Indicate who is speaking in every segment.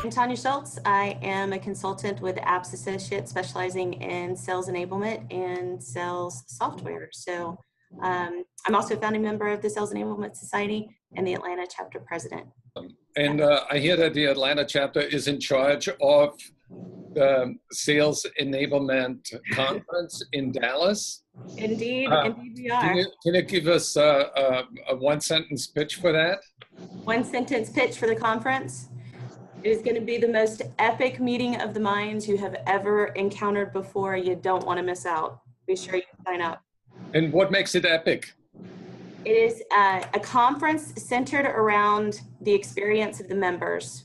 Speaker 1: I'm Tanya Schultz. I am a consultant with Apps Associates specializing in sales enablement and sales software. So I'm also a founding member of the Sales Enablement Society and the Atlanta chapter president.
Speaker 2: And I hear that the Atlanta chapter is in charge of the Sales Enablement Conference in Dallas.
Speaker 1: Indeed, indeed we are.
Speaker 2: Can you give us a one-sentence pitch for that?
Speaker 1: One sentence pitch for the conference. It is going to be the most epic meeting of the minds you have ever encountered before. You don't want to miss out. Be sure you sign up.
Speaker 2: And what makes it epic?
Speaker 1: It is a conference centered around the experience of the members.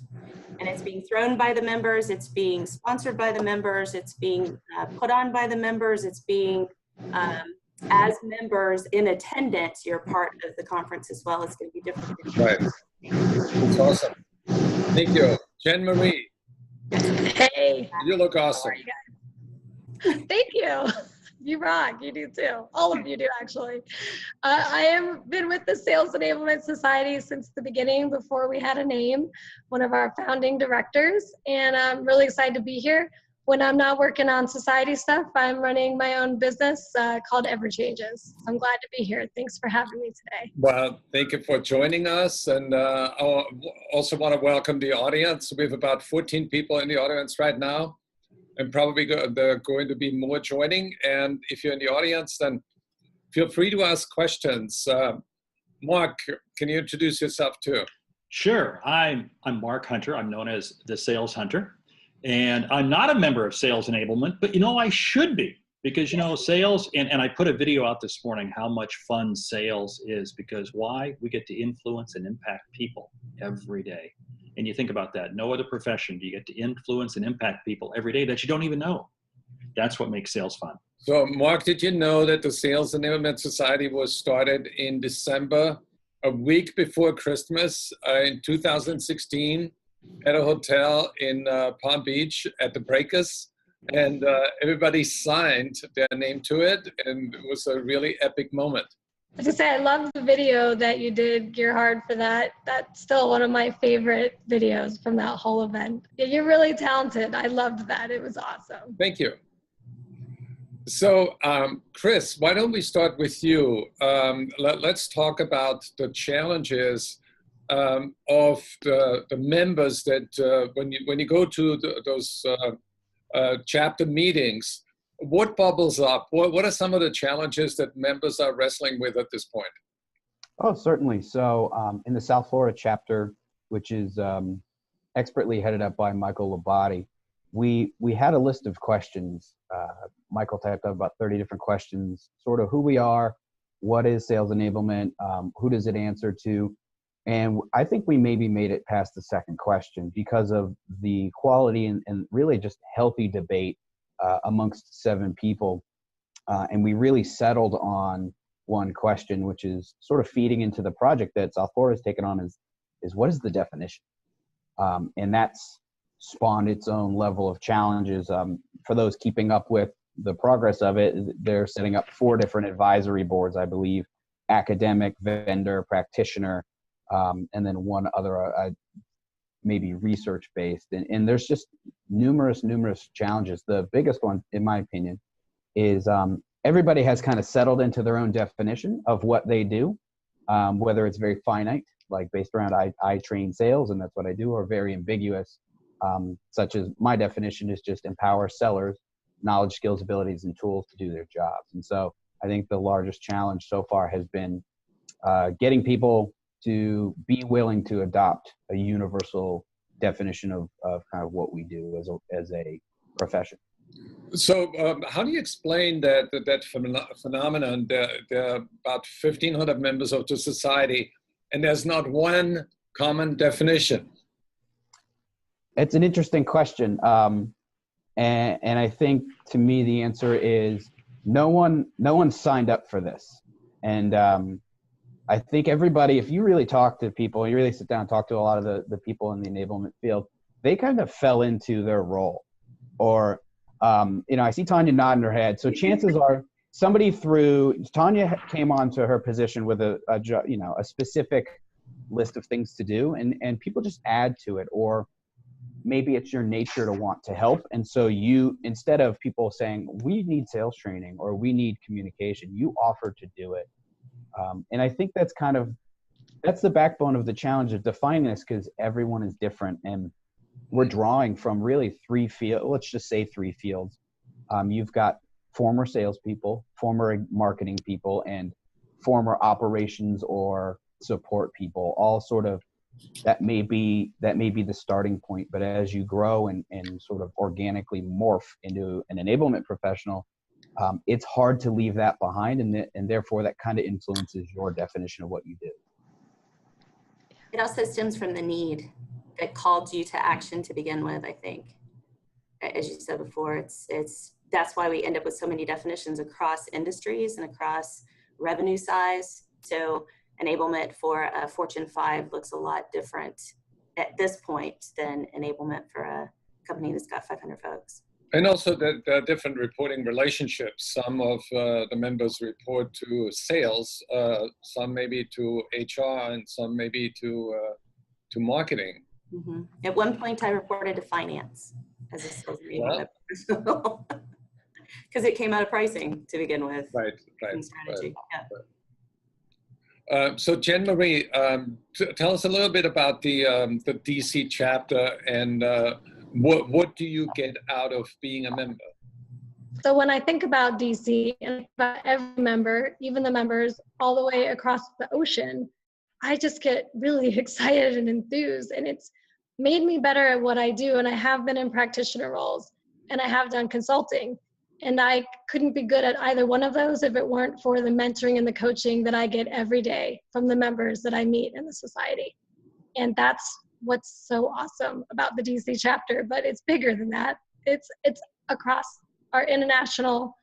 Speaker 1: And it's being thrown by the members. It's being sponsored by the members. It's being put on by the members. It's being, as members in attendance, you're part of the conference as well. It's going to be different.
Speaker 2: Right. That's awesome. Thank you. Jen Marie.
Speaker 3: Hey.
Speaker 2: You look awesome.
Speaker 3: Thank you. You rock. You do too. All of you do, actually. I have been with the Sales Enablement Society since the beginning, before we had a name, one of our founding directors. And I'm really excited to be here. When I'm not working on society stuff, I'm running my own business called EverChanges. I'm glad to be here. Thanks for having me today.
Speaker 2: Well, thank you for joining us. And I also want to welcome the audience. We have about 14 people in the audience right now, and probably there are going to be more joining. And if you're in the audience, then feel free to ask questions. Mark, can you introduce yourself too?
Speaker 4: Sure. I'm Mark Hunter. I'm known as the Sales Hunter. And I'm not a member of Sales Enablement, but I should be, because sales, and I put a video out this morning how much fun sales is, because why? We get to influence and impact people every day. And you think about that. No other profession do you get to influence and impact people every day that you don't even know. That's what makes sales fun.
Speaker 2: So Mark, did you know that the Sales Enablement Society was started in December, a week before Christmas in 2016? At a hotel in Palm Beach at the Breakers, and everybody signed their name to it, and it was a really epic moment.
Speaker 3: I was gonna say, I love the video that you did, Gerhard, for that. That's still one of my favorite videos from that whole event. Yeah, you're really talented. I loved that. It was awesome.
Speaker 2: Thank you. So, Chris, why don't we start with you? Let's talk about the challenges of the members that when you go to those chapter meetings, what bubbles up? What are some of the challenges that members are wrestling with at this point?
Speaker 5: Oh, certainly. So in the South Florida chapter, which is expertly headed up by Michael Labate, we had a list of questions. Michael typed up about 30 different questions, sort of who we are, what is sales enablement, who does it answer to? And I think we maybe made it past the second question because of the quality and really just healthy debate amongst 7 people. And we really settled on one question, which is sort of feeding into the project that South Florida has taken on is what is the definition? And that's spawned its own level of challenges. For those keeping up with the progress of it, they're setting up 4 different advisory boards, I believe, academic, vendor, practitioner, and then one other maybe research-based. And there's just numerous challenges. The biggest one, in my opinion, is everybody has kind of settled into their own definition of what they do, whether it's very finite, like based around I train sales and that's what I do, or very ambiguous, such as my definition is just empower sellers, knowledge, skills, abilities, and tools to do their jobs. And so I think the largest challenge so far has been getting people to be willing to adopt a universal definition of kind of what we do as a profession.
Speaker 2: So how do you explain that phenomenon? There are about 1,500 members of the society, and there's not one common definition.
Speaker 5: It's an interesting question. And I think, to me, the answer is no one signed up for this. And I think everybody, if you really talk to people, you really sit down and talk to a lot of the people in the enablement field, they kind of fell into their role. Or, I see Tanya nodding her head. So chances are Tanya came onto her position with a specific list of things to do, and people just add to it. Or maybe it's your nature to want to help. And so you, instead of people saying, we need sales training or we need communication, you offer to do it. And I think that's the backbone of the challenge of defining this, because everyone is different. And we're drawing from really three fields. Let's just say three fields. You've got former salespeople, former marketing people, and former operations or support people, all sort of, that may be the starting point. But as you grow and sort of organically morph into an enablement professional, it's hard to leave that behind, and therefore that kind of influences your definition of what you do.
Speaker 1: It also stems from the need that called you to action to begin with, I think. As you said before, that's why we end up with so many definitions across industries and across revenue size. So enablement for a Fortune 5 looks a lot different at this point than enablement for a company that's got 500 folks.
Speaker 2: And also there are different reporting relationships. Some of the members report to sales, some maybe to HR, and some maybe to marketing.
Speaker 1: Mm-hmm. At one point, I reported to finance as a sales enablement professional because it came out of pricing to begin with.
Speaker 2: Right.
Speaker 1: And strategy.
Speaker 2: Right.
Speaker 1: Yeah.
Speaker 2: So Jen Marie, tell us a little bit about the DC chapter, and what do you get out of being a member?
Speaker 3: So when I think about DC and about every member, even the members all the way across the ocean, I just get really excited and enthused, and it's made me better at what I do. And I have been in practitioner roles, and I have done consulting, and I couldn't be good at either one of those if it weren't for the mentoring and the coaching that I get every day from the members that I meet in the society. And that's what's so awesome about the DC chapter, but it's bigger than that. It's across our international,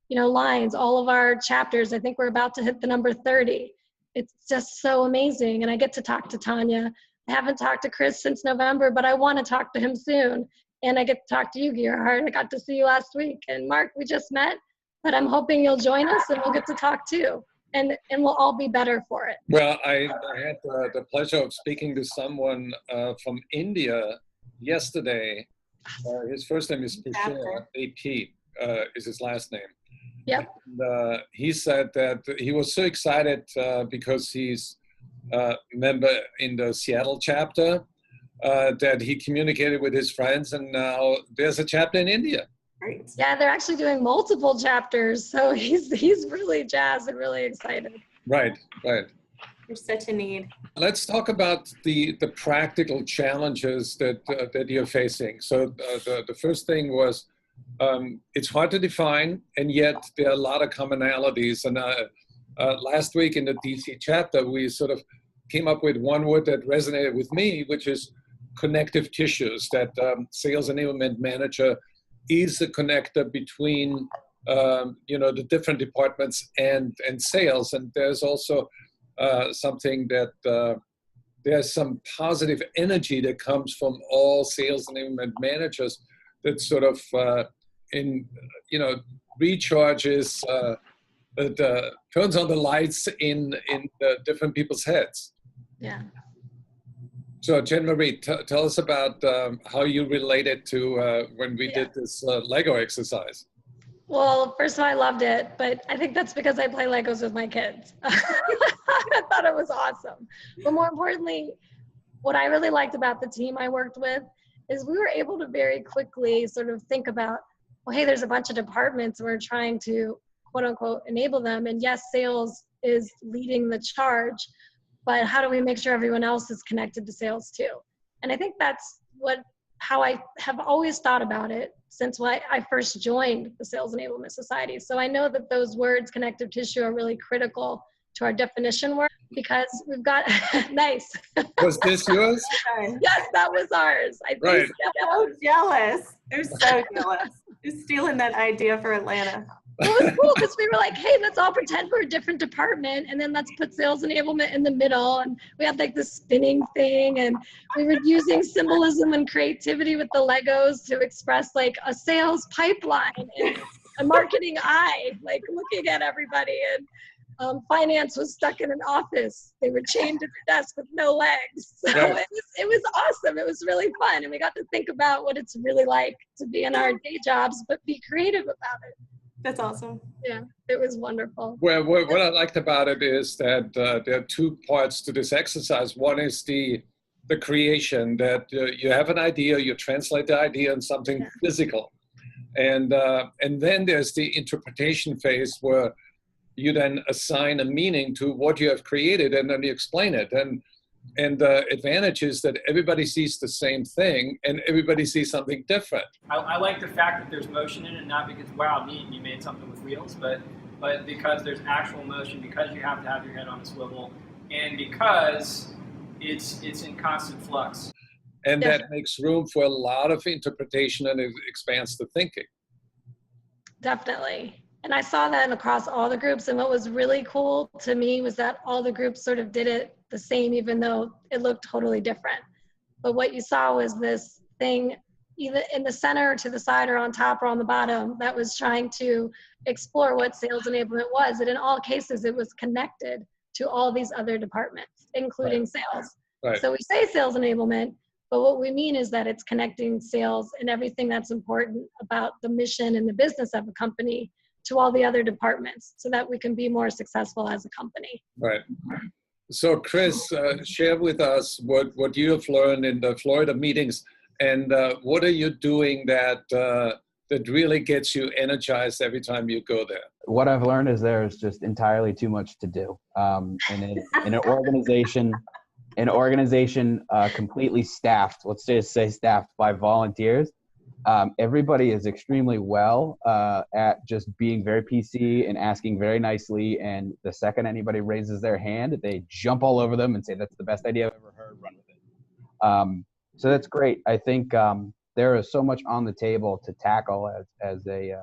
Speaker 3: lines, all of our chapters. I think we're about to hit the number 30. It's just so amazing. And I get to talk to Tanya. I haven't talked to Chris since November, but I want to talk to him soon. And I get to talk to you, Gerhard. I got to see you last week. And Mark, we just met, but I'm hoping you'll join us and we'll get to talk too. And we'll all be better for it.
Speaker 2: Well, I had the pleasure of speaking to someone from India yesterday. His first name is Pushar, AP is his last name.
Speaker 3: Yep.
Speaker 2: And, he said that he was so excited because he's a member in the Seattle chapter that he communicated with his friends, and now there's a chapter in India.
Speaker 1: Right.
Speaker 3: Yeah, they're actually doing multiple chapters, so he's really jazzed and really excited.
Speaker 2: Right.
Speaker 1: There's such a need.
Speaker 2: Let's talk about the practical challenges that you're facing. So the first thing was it's hard to define, and yet there are a lot of commonalities. And last week in the DC chapter, we sort of came up with one word that resonated with me, which is connective tissues. That sales enablement manager is the connector between the different departments and sales. And there's also something that there's some positive energy that comes from all sales enablement managers that sort of recharges, turns on the lights in the different people's heads.
Speaker 3: Yeah.
Speaker 2: So Jen Marie, tell us about how you related to when we did this Lego exercise.
Speaker 3: Well, first of all, I loved it, but I think that's because I play Legos with my kids. I thought it was awesome. But more importantly, what I really liked about the team I worked with is we were able to very quickly sort of think about, well, hey, there's a bunch of departments we're trying to quote unquote enable them. And yes, sales is leading the charge, but how do we make sure everyone else is connected to sales too? And I think that's how I have always thought about it since I first joined the Sales Enablement Society. So I know that those words, connective tissue, are really critical to our definition work because we've got, nice.
Speaker 2: Was this yours?
Speaker 3: Yes, that was ours. I think
Speaker 2: Right.
Speaker 1: So jealous. They're so jealous. They're stealing that idea for Atlanta.
Speaker 3: It was cool because we were like, hey, let's all pretend we're a different department and then let's put sales enablement in the middle. And we had like this spinning thing and we were using symbolism and creativity with the Legos to express like a sales pipeline and a marketing eye, like looking at everybody. And Finance was stuck in an office. They were chained to their desk with no legs. So
Speaker 2: Right.
Speaker 3: it was awesome. It was really fun. And we got to think about what it's really like to be in our day jobs, but be creative about it.
Speaker 1: That's awesome.
Speaker 3: Yeah, it was wonderful.
Speaker 2: Well, what I liked about it is that there are two parts to this exercise. One is the creation, that you have an idea, you translate the idea in something physical. And then there's the interpretation phase where you then assign a meaning to what you have created, and then you explain it. And the advantage is that everybody sees the same thing and everybody sees something different.
Speaker 6: I like the fact that there's motion in it, not because, wow, neat, you made something with wheels, but because there's actual motion, because you have to have your head on a swivel, and because it's in constant flux.
Speaker 2: And that makes room for a lot of interpretation, and it expands the thinking.
Speaker 3: Definitely. And I saw that across all the groups. And what was really cool to me was that all the groups sort of did it the same, even though it looked totally different. But what you saw was this thing either in the center, to the side, or on top or on the bottom that was trying to explore what sales enablement was. And in all cases, it was connected to all these other departments, including sales.
Speaker 2: Right.
Speaker 3: So we say sales enablement, but what we mean is that it's connecting sales and everything that's important about the mission and the business of a company to all the other departments, so that we can be more successful as a company.
Speaker 2: Right. So Chris, share with us what you have learned in the Florida meetings, and what are you doing that really gets you energized every time you go there?
Speaker 5: What I've learned is there's just entirely too much to do. In an organization, completely staffed, let's just say staffed by volunteers, everybody is extremely well at just being very PC and asking very nicely. And the second anybody raises their hand, they jump all over them and say, that's the best idea I've ever heard, run with it. So that's great. I think there is so much on the table to tackle as a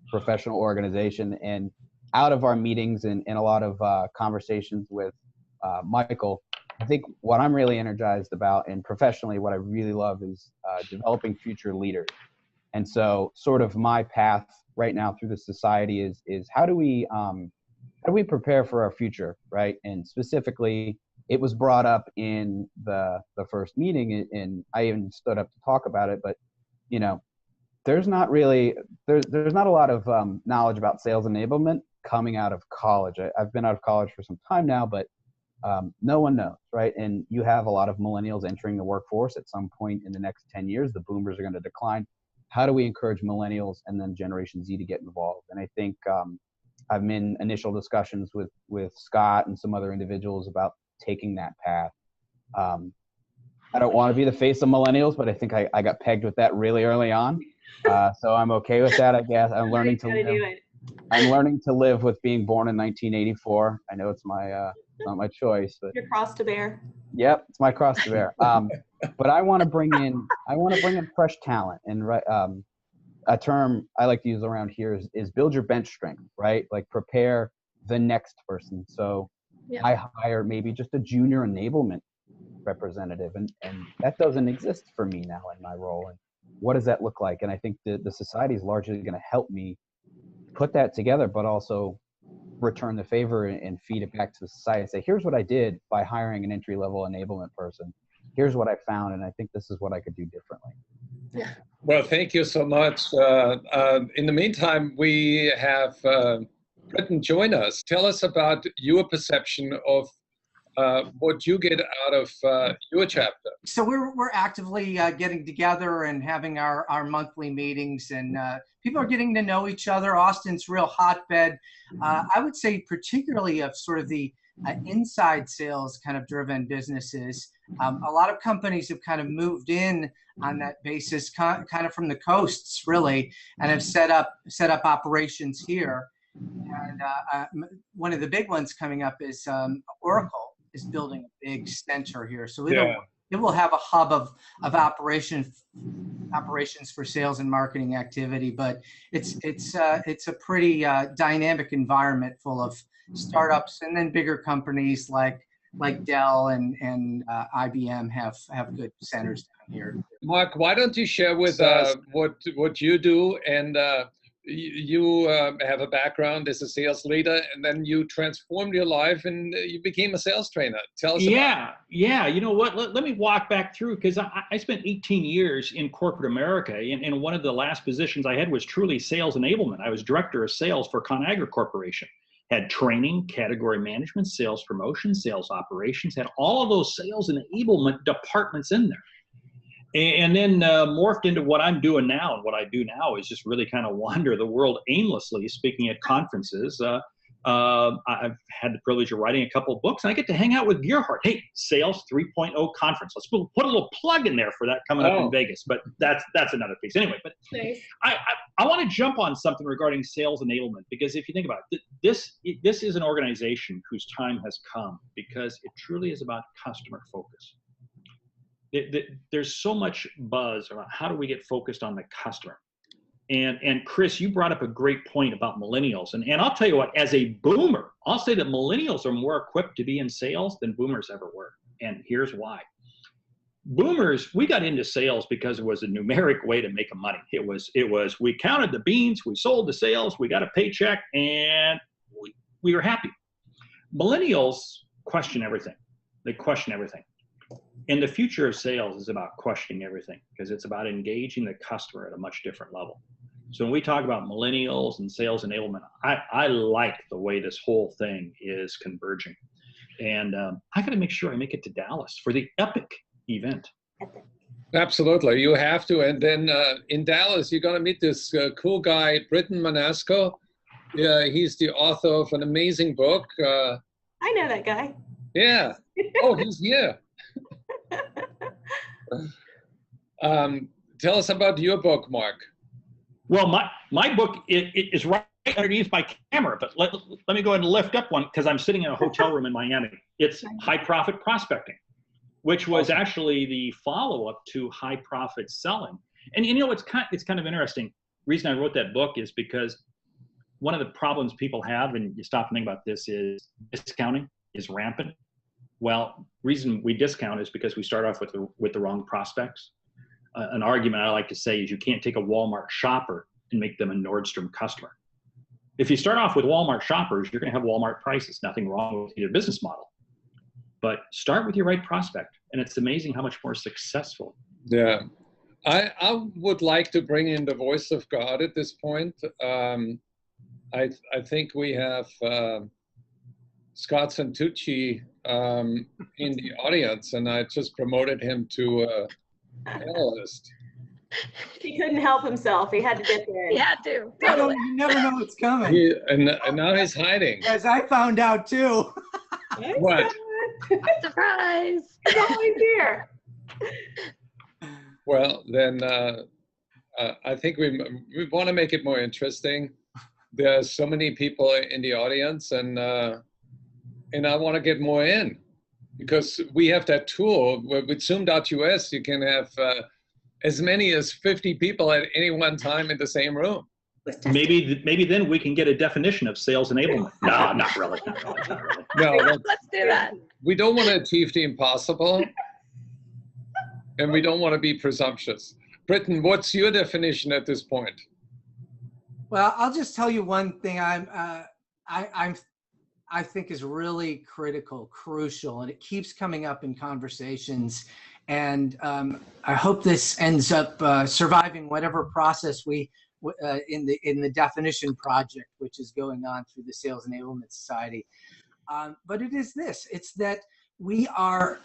Speaker 5: professional organization. And out of our meetings and a lot of conversations with Michael, I think what I'm really energized about, and professionally what I really love, is developing future leaders. And so sort of my path right now through the society is how do we prepare for our future, right? And specifically, it was brought up in the first meeting, and I even stood up to talk about it, but you know, there's not a lot of knowledge about sales enablement coming out of college. I've been out of college for some time now, but no one knows, right? And you have a lot of millennials entering the workforce at some point in the next 10 years. The boomers are going to decline. How do we encourage millennials and then Generation Z to get involved? And I think I've been in initial discussions with Scott and some other individuals about taking that path. I don't want to be the face of millennials, but I think I got pegged with that really early on. So I'm okay with that, I guess. I'm learning to live with being born in 1984. I know it's not my choice, but
Speaker 1: Your cross to bear.
Speaker 5: Yep, it's my cross to bear. But I want to bring in fresh talent, and a term I like to use around here is build your bench strength, right? Like prepare the next person. So I hire maybe just a junior enablement representative, and that doesn't exist for me now in my role. And what does that look like? And I think the society is largely going to help me put that together, but also return the favor and feed it back to the society and say, here's what I did by hiring an entry-level enablement person. Here's what I found, and I think this is what I could do differently.
Speaker 3: Yeah.
Speaker 2: Well, thank you so much. In the meantime, we have Britton join us. Tell us about your perception of what you get out of your chapter.
Speaker 7: So we're actively getting together and having our monthly meetings, and people are getting to know each other. Austin's real hotbed. I would say particularly of sort of the inside sales kind of driven businesses. A lot of companies have kind of moved in on that basis, kind of from the coasts really, and have set up operations here. And one of the big ones coming up is Oracle is building a big center here. So it will have a hub of operations for sales and marketing activity, but it's a pretty dynamic environment full of startups, and then bigger companies like Dell and IBM have good centers down here.
Speaker 2: Mark, why don't you share with what you do and you have a background as a sales leader, and then you transformed your life and you became a sales trainer. Tell us about
Speaker 4: Yeah. You know what? Let me walk back through, because I spent 18 years in corporate America, and one of the last positions I had was truly sales enablement. I was director of sales for ConAgra Corporation. Had training, category management, sales promotion, sales operations, had all of those sales enablement departments in there. And then morphed into what I'm doing now. And what I do now is just really kind of wander the world aimlessly, speaking at conferences. I've had the privilege of writing a couple of books, and I get to hang out with Gearhart. Hey, Sales 3.0 conference. Let's put a little plug in there for that coming up in Vegas. But that's another piece. Anyway, but
Speaker 3: Nice.
Speaker 4: I want to jump on something regarding sales enablement, because if you think about it, this is an organization whose time has come, because it truly is about customer focus. There's so much buzz about how do we get focused on the customer. And Chris, you brought up a great point about millennials. And I'll tell you what, as a boomer, I'll say that millennials are more equipped to be in sales than boomers ever were. And here's why. Boomers, we got into sales because it was a numeric way to make money. It was we counted the beans, we sold the sales, we got a paycheck, and we were happy. Millennials question everything. They question everything. And the future of sales is about questioning everything, because it's about engaging the customer at a much different level. So when we talk about millennials and sales enablement, I like the way this whole thing is converging. And I got to make sure I make it to Dallas for the Epic event.
Speaker 2: Absolutely, you have to. And then in Dallas, you're going to meet this cool guy, Britton Manasco. He's the author of an amazing book.
Speaker 1: I know that guy.
Speaker 2: Yeah. Oh, he's here. Tell us about your book, Mark.
Speaker 4: Well, my book is right underneath my camera, but let me go ahead and lift up one, because I'm sitting in a hotel room in Miami. It's High Profit Prospecting, which was actually the follow-up to High Profit Selling. And you know, it's kind of interesting. The reason I wrote that book is because one of the problems people have, and you stop and think about this, is discounting is rampant. Well, reason we discount is because we start off with the wrong prospects. An argument I like to say is you can't take a Walmart shopper and make them a Nordstrom customer. If you start off with Walmart shoppers, you're going to have Walmart prices. Nothing wrong with your business model. But start with your right prospect, and it's amazing how much more successful.
Speaker 2: Yeah. I would like to bring in the voice of God at this point. I think we have Scott Santucci in the audience, and I just promoted him to analyst.
Speaker 1: He couldn't help himself. He had to get there.
Speaker 3: He had to.
Speaker 7: Totally. You never know what's coming.
Speaker 2: And now he's hiding.
Speaker 7: As I found out too.
Speaker 2: What?
Speaker 3: Surprise.
Speaker 1: He's always here.
Speaker 2: Well, then I think we want to make it more interesting. There's so many people in the audience, and I want to get more in, because we have that tool with Zoom.us. You can have as many as 50 people at any one time in the same room.
Speaker 4: Maybe then we can get a definition of sales enablement. No, not really.
Speaker 2: No,
Speaker 3: Let's do that.
Speaker 2: we don't want to achieve the impossible, and we don't want to be presumptuous. Britton, what's your definition at this point?
Speaker 7: Well, I'll just tell you one thing. I think is really crucial, and it keeps coming up in conversations. And I hope this ends up surviving whatever process we in the definition project, which is going on through the Sales Enablement Society. But it is this: it's that we are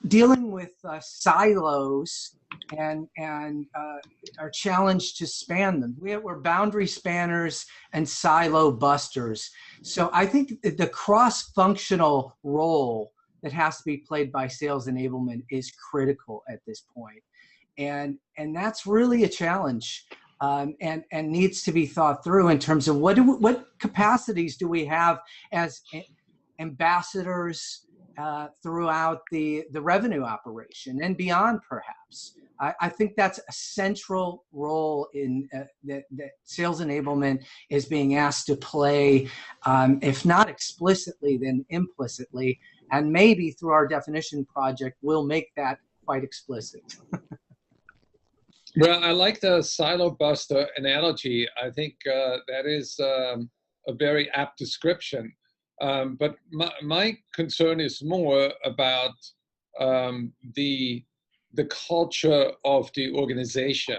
Speaker 7: dealing with silos and are challenged to span them. We're boundary spanners and silo busters. So I think the cross-functional role that has to be played by sales enablement is critical at this point. And that's really a challenge, and needs to be thought through in terms of what capacities do we have as ambassadors throughout the revenue operation and beyond, perhaps. I think that's a central role in that sales enablement is being asked to play, if not explicitly, then implicitly. And maybe through our definition project, we'll make that quite explicit.
Speaker 2: Well, I like the silo buster analogy. I think that is a very apt description. But my concern is more about the culture of the organization.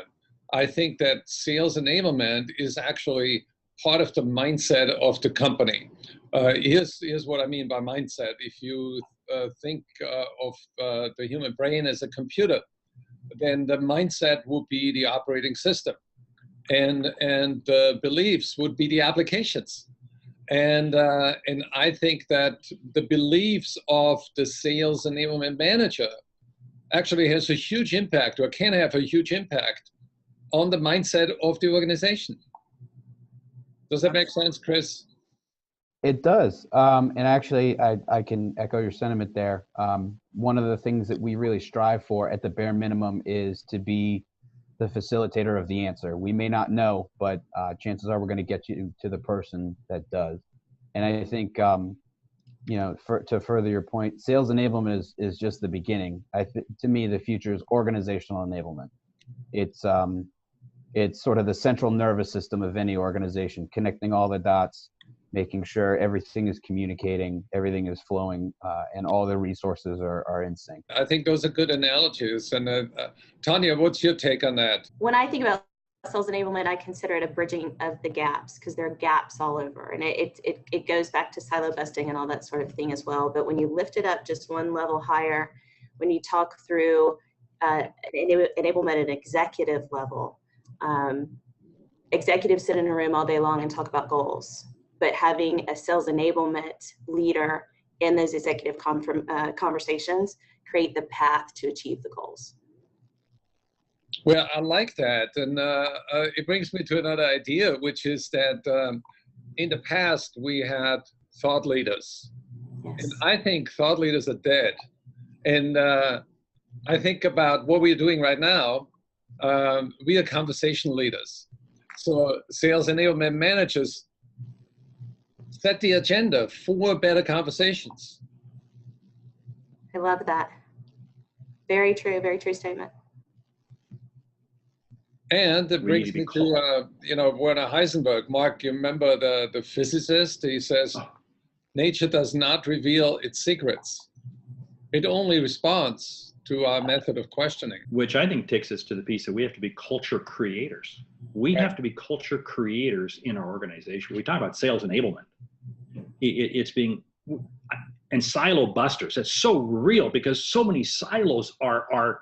Speaker 2: I think that sales enablement is actually part of the mindset of the company. Here's what I mean by mindset. If you think of the human brain as a computer, then the mindset would be the operating system, and the beliefs would be the applications. And I think that the beliefs of the sales enablement manager actually has a huge impact, or can have a huge impact, on the mindset of the organization. Does that make sense, Chris?
Speaker 5: It does. And actually, I can echo your sentiment there. One of the things that we really strive for at the bare minimum is to be the facilitator of the answer. We may not know, but chances are we're going to get you to the person that does. And I think, to further your point, sales enablement is just the beginning. To me, the future is organizational enablement. It's sort of the central nervous system of any organization, connecting all the dots, making sure everything is communicating, everything is flowing, and all the resources are in sync.
Speaker 2: I think those are good analogies. And Tanya, what's your take on that?
Speaker 1: When I think about sales enablement, I consider it a bridging of the gaps, because there are gaps all over. And it goes back to silo busting and all that sort of thing as well. But when you lift it up just one level higher, when you talk through enablement at an executive level, executives sit in a room all day long and talk about goals. But having a sales enablement leader in those executive conversations create the path to achieve the goals.
Speaker 2: Well, I like that. And it brings me to another idea, which is that in the past, we had thought leaders.
Speaker 1: Yes.
Speaker 2: And I think thought leaders are dead. And I think about what we're doing right now. We are conversation leaders. So sales enablement managers set the agenda for better conversations.
Speaker 1: I love that. Very true statement.
Speaker 2: And it brings me to, Werner Heisenberg. Mark, you remember the physicist? He says, nature does not reveal its secrets. It only responds to our method of questioning.
Speaker 4: Which I think takes us to the piece that we have to be culture creators. We have to be culture creators in our organization. We talk about sales enablement. It's being, and silo busters. That's so real, because so many silos are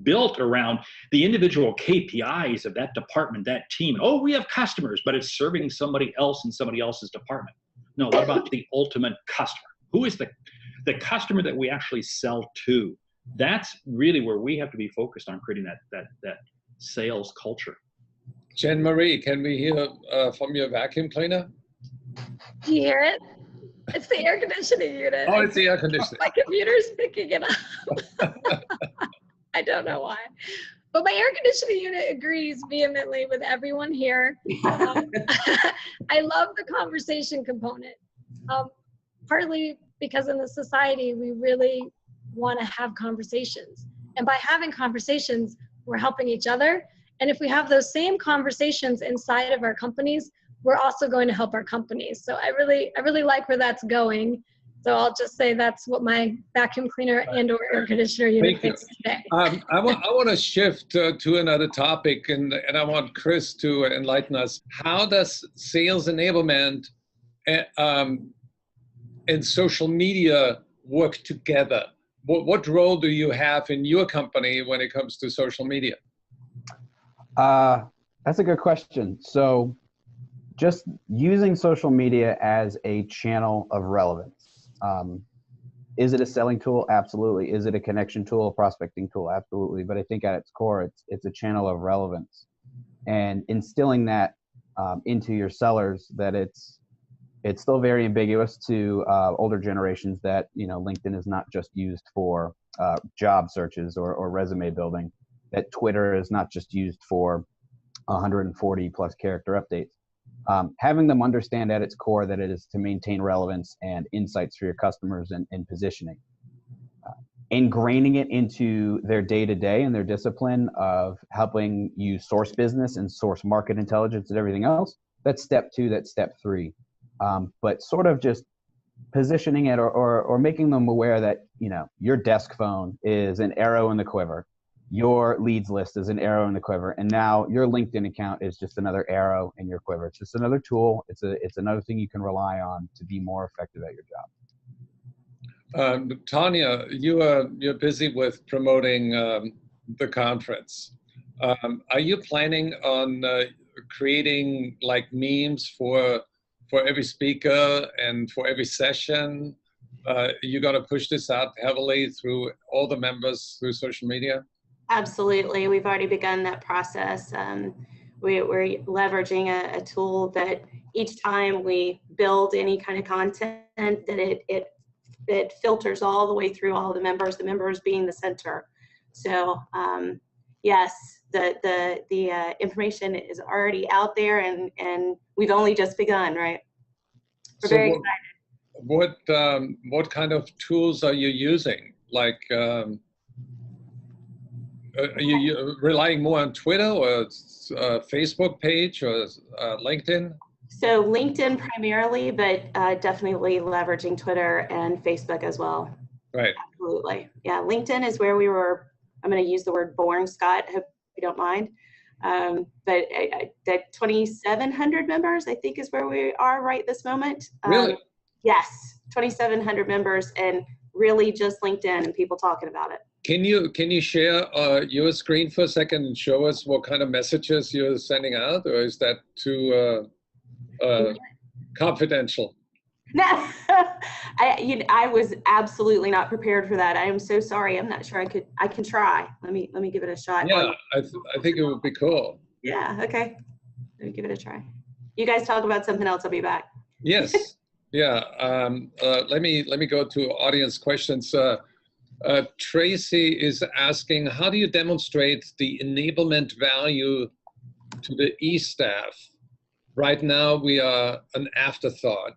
Speaker 4: built around the individual KPIs of that department, that team. Oh, we have customers, but it's serving somebody else in somebody else's department. No, what about the ultimate customer? Who is the customer that we actually sell to? That's really where we have to be focused on creating that sales culture.
Speaker 2: Jen Marie, can we hear from your vacuum cleaner?
Speaker 3: Do you hear it? It's the air conditioning unit.
Speaker 2: Oh, it's the air conditioning.
Speaker 3: My computer's picking it up. I don't know why. But my air conditioning unit agrees vehemently with everyone here. I love the conversation component. Partly because in the society, we really want to have conversations. And by having conversations, we're helping each other. And if we have those same conversations inside of our companies, we're also going to help our companies. So I really like where that's going. So I'll just say that's what my vacuum cleaner and or air conditioner unit thinks today.
Speaker 2: I want to shift to another topic, and I want Chris to enlighten us. How does sales enablement and social media work together? What role do you have in your company when it comes to social media?
Speaker 5: That's a good question. So just using social media as a channel of relevance. Is it a selling tool? Absolutely. Is it a connection tool, a prospecting tool? Absolutely. But I think at its core, it's a channel of relevance, and instilling that into your sellers, that it's still very ambiguous to older generations that, LinkedIn is not just used for job searches or resume building, that Twitter is not just used for 140 plus character updates. Having them understand at its core that it is to maintain relevance and insights for your customers and positioning. ingraining it into their day-to-day and their discipline of helping you source business and source market intelligence and everything else. That's step 2, that's step 3. But sort of just positioning it or making them aware that, you know, your desk phone is an arrow in the quiver. Your leads list is an arrow in the quiver. And now your LinkedIn account is just another arrow in your quiver. It's just another tool. It's another thing you can rely on to be more effective at your job.
Speaker 2: Tanya, you're busy with promoting the conference. Are you planning on creating like memes for every speaker and for every session? You're going to push this out heavily through all the members through social media?
Speaker 1: Absolutely. We've already begun that process. We're leveraging a tool that each time we build any kind of content, that it filters all the way through all the members being the center. So yes, the information is already out there, and we've only just begun, right? We're very excited.
Speaker 2: What kind of tools are you using? Like, are you relying more on Twitter or Facebook page or LinkedIn?
Speaker 1: So LinkedIn primarily, but definitely leveraging Twitter and Facebook as well.
Speaker 2: Right.
Speaker 1: Absolutely. Yeah, LinkedIn is where we were, I'm going to use the word born, Scott, hope you don't mind. But the 2,700 members, I think, is where we are right this moment.
Speaker 2: Really?
Speaker 1: Yes, 2,700 members, and really just LinkedIn and people talking about it.
Speaker 2: Can you share your screen for a second and show us what kind of messages you're sending out, or is that too confidential?
Speaker 1: No, I was absolutely not prepared for that. I am so sorry. I'm not sure I can try. Let me give it a shot.
Speaker 2: Yeah, I think it would be cool.
Speaker 1: Yeah, okay. Let me give it a try. You guys talk about something else, I'll be back.
Speaker 2: Yes. Yeah. Let me go to audience questions. Tracy is asking, how do you demonstrate the enablement value to the e-staff? Right now, we are an afterthought.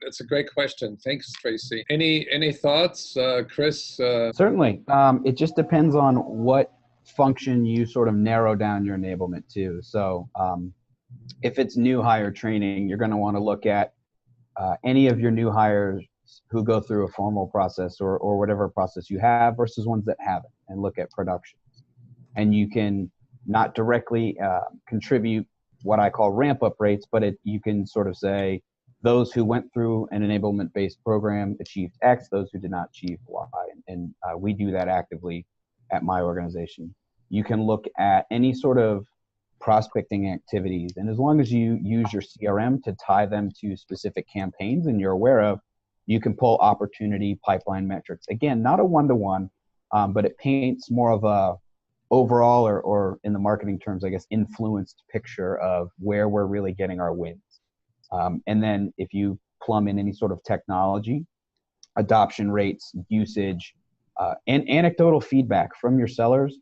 Speaker 2: It's a great question. Thanks, Tracy. Any thoughts, Chris?
Speaker 5: Certainly. It just depends on what function you sort of narrow down your enablement to. So if it's new hire training, you're going to want to look at any of your new hires who go through a formal process or whatever process you have versus ones that haven't, and look at production. And you can not directly contribute what I call ramp up rates, but you can sort of say those who went through an enablement based program achieved X, those who did not achieve Y. And we do that actively at my organization. You can look at any sort of prospecting activities, and as long as you use your CRM to tie them to specific campaigns and you're aware of, you can pull opportunity pipeline metrics. Again, not a one-to-one, but it paints more of a overall, or in the marketing terms, I guess, influenced picture of where we're really getting our wins. And then if you plumb in any sort of technology, adoption rates, usage, and anecdotal feedback from your sellers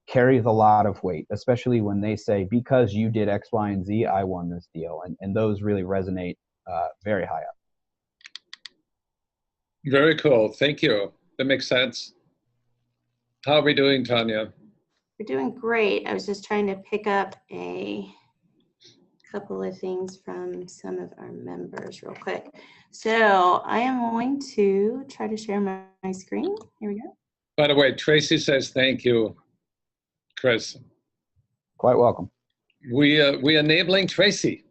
Speaker 5: carries a lot of weight, especially when they say, because you did X, Y, and Z, I won this deal. And those really resonate very high up.
Speaker 2: Very cool. Thank you. That makes sense. How are we doing, Tanya?
Speaker 1: We're doing great. I was just trying to pick up a couple of things from some of our members real quick. So I am going to try to share my screen. Here we go.
Speaker 2: By the way, Tracy says thank you, Chris.
Speaker 5: Quite welcome.
Speaker 2: We enabling Tracy.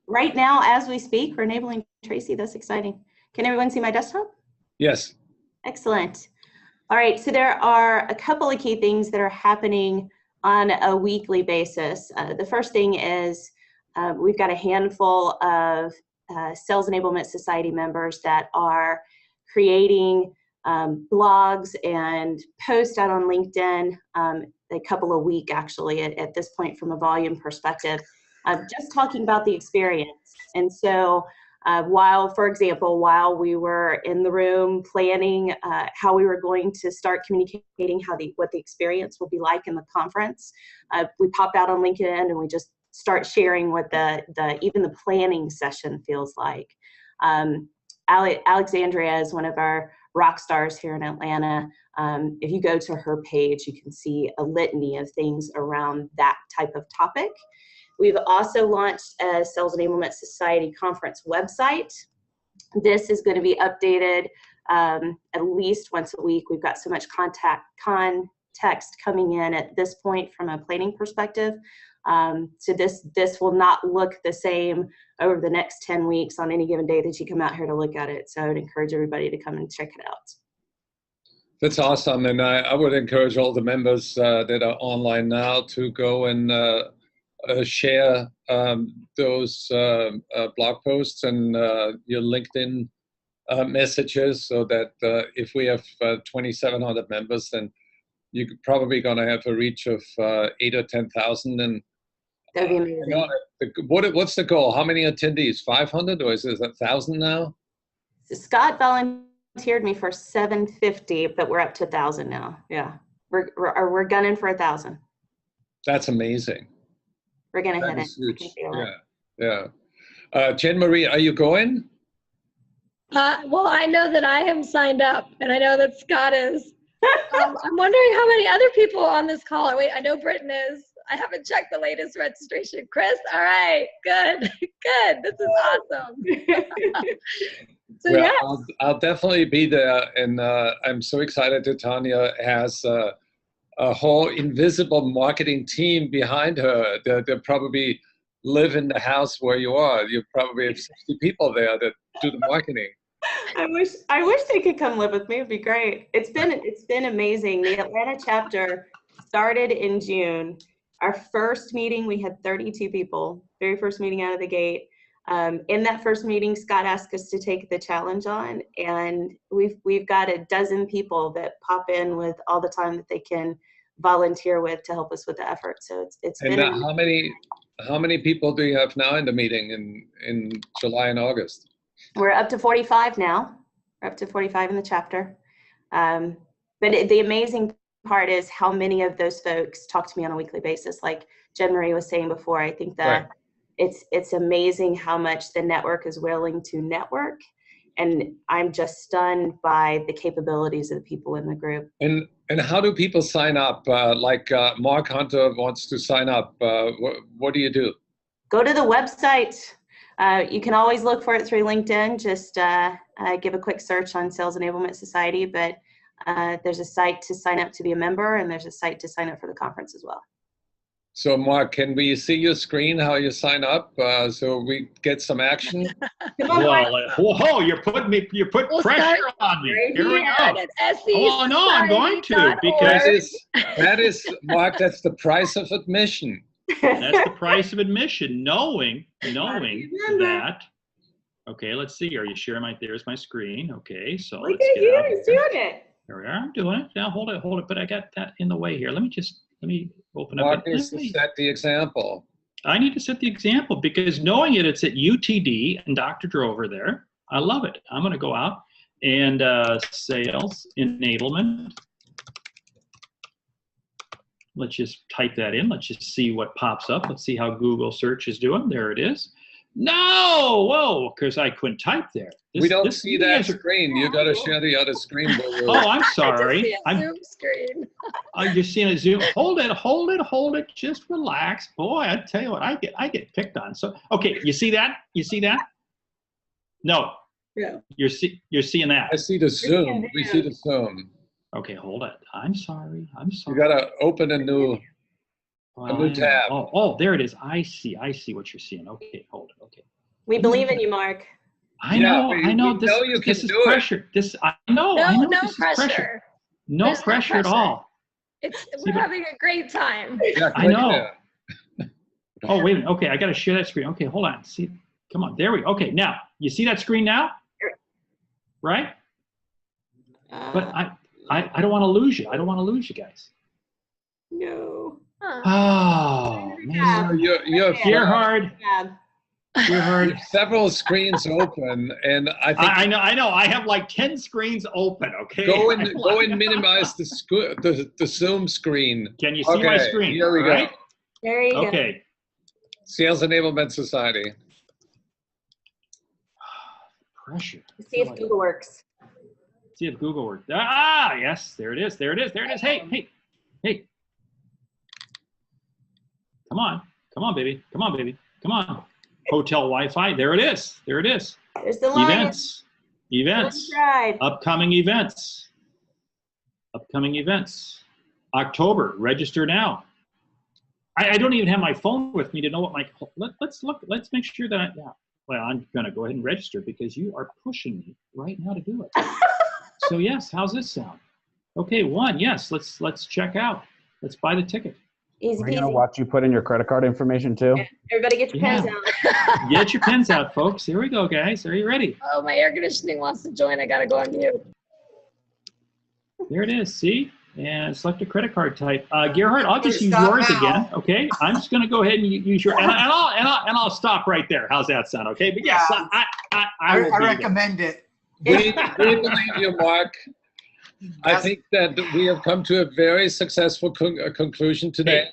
Speaker 1: Right now, as we speak, we're enabling Tracy. That's exciting. Can everyone see my desktop?
Speaker 2: Yes.
Speaker 1: Excellent. All right, so there are a couple of key things that are happening on a weekly basis. The first thing is we've got a handful of Sales Enablement Society members that are creating blogs and posts out on LinkedIn, a couple a week actually at this point from a volume perspective, just talking about the experience. And so for example, while we were in the room planning how we were going to start communicating what the experience will be like in the conference, we popped out on LinkedIn and we just start sharing what even the planning session feels like. Alexandria is one of our rock stars here in Atlanta. If you go to her page, you can see a litany of things around that type of topic. We've also launched a Sales Enablement Society conference website. This is going to be updated at least once a week. We've got so much context coming in at this point from a planning perspective. So this will not look the same over the next 10 weeks on any given day that you come out here to look at it. So I would encourage everybody to come and check it out.
Speaker 2: That's awesome. And I would encourage all the members that are online now to go and share those blog posts and your LinkedIn messages, so that if we have 2,700 members, then you're probably going to have a reach of 8,000 or 10,000. And
Speaker 1: That'd be amazing.
Speaker 2: What's the goal? How many attendees? 500, or is it 1,000 now?
Speaker 1: So Scott volunteered me for 750, but we're up to 1,000 now. Yeah, we're gunning for 1,000.
Speaker 2: That's amazing.
Speaker 1: We're gonna hit it.
Speaker 2: Huge. Yeah. Jen Marie, are you going?
Speaker 3: Well, I know that I am signed up, and I know that Scott is. I'm wondering how many other people on this call. Wait, I know Britton is. I haven't checked the latest registration. Chris, all right, good, good. This is awesome. So
Speaker 2: well,
Speaker 3: yeah,
Speaker 2: I'll definitely be there, and I'm so excited that Tanya has a whole invisible marketing team behind her. They'll probably live in the house where you are. You probably have 60 people there that do the marketing.
Speaker 1: I wish they could come live with me. It'd be great. It's been amazing. The Atlanta chapter started in June. Our first meeting, we had 32 people. Very first meeting out of the gate. In that first meeting, Scott asked us to take the challenge on, and we've got a dozen people that pop in with all the time that they can volunteer with to help us with the effort. So it's
Speaker 2: and
Speaker 1: been
Speaker 2: how many people do you have now in the meeting in July and August?
Speaker 1: We're up to 45 now. We're up to 45 in the chapter. But the amazing part is how many of those folks talk to me on a weekly basis. Like Jen Marie was saying before, I think that it's amazing how much the network is willing to network. And I'm just stunned by the capabilities of the people in the group.
Speaker 2: And how do people sign up? Mark Hunter wants to sign up. What do you do?
Speaker 1: Go to the website. You can always look for it through LinkedIn. Just give a quick search on Sales Enablement Society, but there's a site to sign up to be a member, and there's a site to sign up for the conference as well.
Speaker 2: So Mark, can we see your screen, how you sign up, so we get some action?
Speaker 4: Whoa, you're putting pressure on me. Here we go. Oh no, I'm going to, because
Speaker 2: that is Mark, that's the price of admission.
Speaker 4: That's the price of admission, knowing that. Okay, let's see. Are you sharing there's my screen. Okay, so
Speaker 1: look at you, he's doing it.
Speaker 4: Here we are, I'm doing it. Now hold it, but I got that in the way here. Let me open up.
Speaker 2: Mark needs to set the example.
Speaker 4: I need to set the example, because knowing it's at UTD and Dr. Drover there. I love it. I'm gonna go out and Sales Enablement. Let's just type that in. Let's just see what pops up. Let's see how Google search is doing. There it is. No, whoa, because I couldn't type there.
Speaker 2: We don't see that screen. You got to share the other screen.
Speaker 4: Oh, I'm sorry.
Speaker 3: Zoom screen.
Speaker 4: You're seeing a Zoom. Hold it. Just relax, boy. I tell you what, I get picked on. So, okay, you see that? No.
Speaker 3: Yeah.
Speaker 4: You're seeing that.
Speaker 2: I see the Zoom. We see the Zoom.
Speaker 4: Okay, hold it. I'm sorry.
Speaker 2: You got to open a new tab.
Speaker 4: Oh, there it is. I see what you're seeing. Okay, hold it. Okay.
Speaker 1: We believe in you, Mark.
Speaker 4: I know. This is pressure. I know.
Speaker 3: No pressure.
Speaker 4: No pressure at all.
Speaker 3: We're having a great time.
Speaker 2: Yeah,
Speaker 4: I know. Oh, wait a minute. Okay, I got to share that screen. Okay, hold on. See, come on. There we go. Okay, now you see that screen now, right? But I don't want to lose you. I don't want to lose you guys.
Speaker 1: No.
Speaker 4: Oh, man.
Speaker 2: You're
Speaker 4: hard. You're hard.
Speaker 2: Several screens open, and I think
Speaker 4: I know. I have like 10 screens open. Okay.
Speaker 2: Go and minimize the Zoom screen.
Speaker 4: Can you see my screen?
Speaker 2: Here we go.
Speaker 1: There you go.
Speaker 2: Okay. Sales Enablement Society.
Speaker 4: pressure.
Speaker 1: See if Google works.
Speaker 4: See if Google works. Ah, yes, there it is. There it is. There it is. Hey, hey, hey. Come on, baby. Come on, baby. Come on. Hotel Wi-Fi. There it is. There it is.
Speaker 1: There's the line.
Speaker 4: Events.
Speaker 1: Tried.
Speaker 4: Upcoming events. Upcoming events. October. Register now. I don't even have my phone with me to know what my. Let's look. Let's make sure that. Yeah. Well, I'm gonna go ahead and register because you are pushing me right now to do it. So yes, how's this sound? Okay, one. Yes. Let's check out. Let's buy the ticket.
Speaker 1: Easy
Speaker 5: We're gonna
Speaker 1: peasy.
Speaker 5: watch you put in your credit card information too.
Speaker 1: Yeah. Everybody get your pens out.
Speaker 4: Get your pens out, folks. Here we go, guys. Are you ready?
Speaker 3: Oh, my air conditioning wants to join. I gotta go on mute.
Speaker 4: There it is. See? And select a credit card type. Gerhard, I'll just use
Speaker 7: Stop
Speaker 4: yours
Speaker 7: now.
Speaker 4: again. Okay. I'm just gonna go ahead and use your and I'll stop right there. How's that sound? Okay. But yes,
Speaker 7: Yeah.
Speaker 4: I will
Speaker 7: I
Speaker 4: be there.
Speaker 7: recommend it.
Speaker 2: We believe you, Mark. I
Speaker 7: Yes.
Speaker 2: think that we have come to a very successful conclusion today.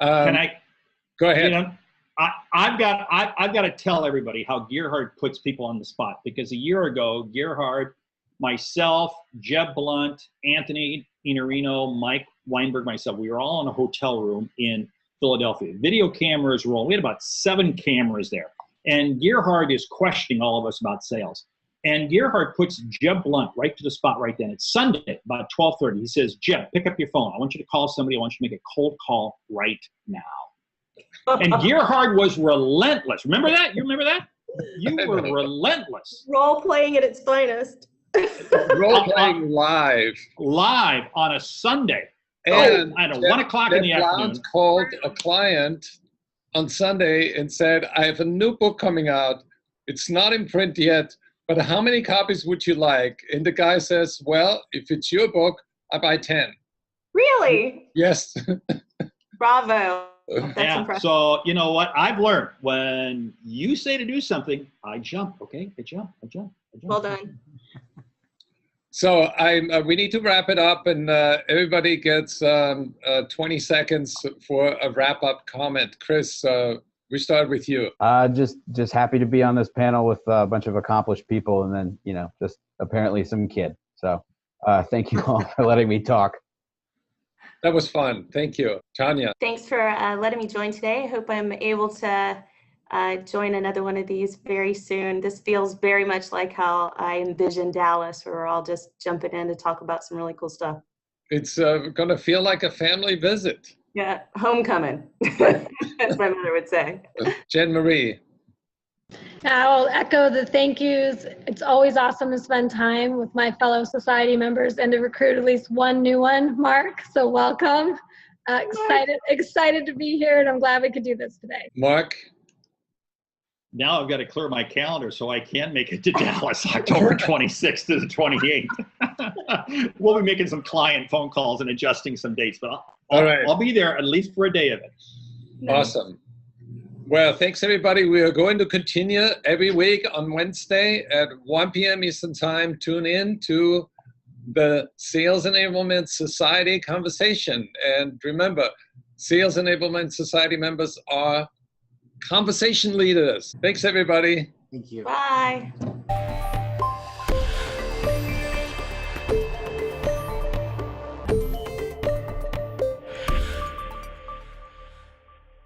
Speaker 4: Can I?
Speaker 2: Go
Speaker 4: You
Speaker 2: ahead.
Speaker 4: know, I've got to tell everybody how Gerhard puts people on the spot, because a year ago, Gerhard, myself, Jeb Blunt, Anthony Inorino, Mike Weinberg, myself, we were all in a hotel room in Philadelphia. Video cameras rolling. We had about 7 cameras there. And Gerhard is questioning all of us about sales. And Gerhard puts Jeb Blunt right to the spot right then. It's Sunday, about 12:30. He says, Jeb, pick up your phone. I want you to call somebody. I want you to make a cold call right now. And Gerhard was relentless. Remember that? You remember that? You were relentless.
Speaker 1: Role playing at its finest.
Speaker 2: Role playing live.
Speaker 4: Live on a Sunday.
Speaker 2: And
Speaker 4: I don't know, 1 o'clock in the
Speaker 2: Jeff
Speaker 4: afternoon.
Speaker 2: Blount called a client on Sunday and said, I have a new book coming out. It's not in print yet, but how many copies would you like? And the guy says, well, if it's your book, I buy 10.
Speaker 1: Really?
Speaker 2: Yes.
Speaker 1: Bravo. That's
Speaker 4: Yeah.
Speaker 1: impressive.
Speaker 4: So you know what? I've learned when you say to do something, I jump. Okay, I jump.
Speaker 1: Well done.
Speaker 2: So we need to wrap it up, and everybody gets 20 seconds for a wrap-up comment. Chris, we start with you.
Speaker 5: Just happy to be on this panel with a bunch of accomplished people, and then just apparently some kid. So thank you all for letting me talk.
Speaker 2: That was fun. Thank you. Tanya.
Speaker 1: Thanks for letting me join today. I hope I'm able to join another one of these very soon. This feels very much like how I envisioned Dallas, where we're all just jumping in to talk about some really cool stuff.
Speaker 2: It's going to feel like a family visit.
Speaker 1: Yeah, homecoming, as my mother would say.
Speaker 2: Jen Marie.
Speaker 3: I'll echo the thank yous. It's always awesome to spend time with my fellow society members and to recruit at least one new one, Mark. So welcome. Excited to be here, and I'm glad we could do this today.
Speaker 2: Mark.
Speaker 4: Now I've got to clear my calendar so I can make it to Dallas, October 26th to the 28th. We'll be making some client phone calls and adjusting some dates, but
Speaker 2: All right.
Speaker 4: I'll be there at least for a day of it.
Speaker 2: Awesome. Well, thanks, everybody. We are going to continue every week on Wednesday at 1 p.m. Eastern Time. Tune in to the Sales Enablement Society conversation. And remember, Sales Enablement Society members are conversation leaders. Thanks, everybody.
Speaker 7: Thank you.
Speaker 1: Bye.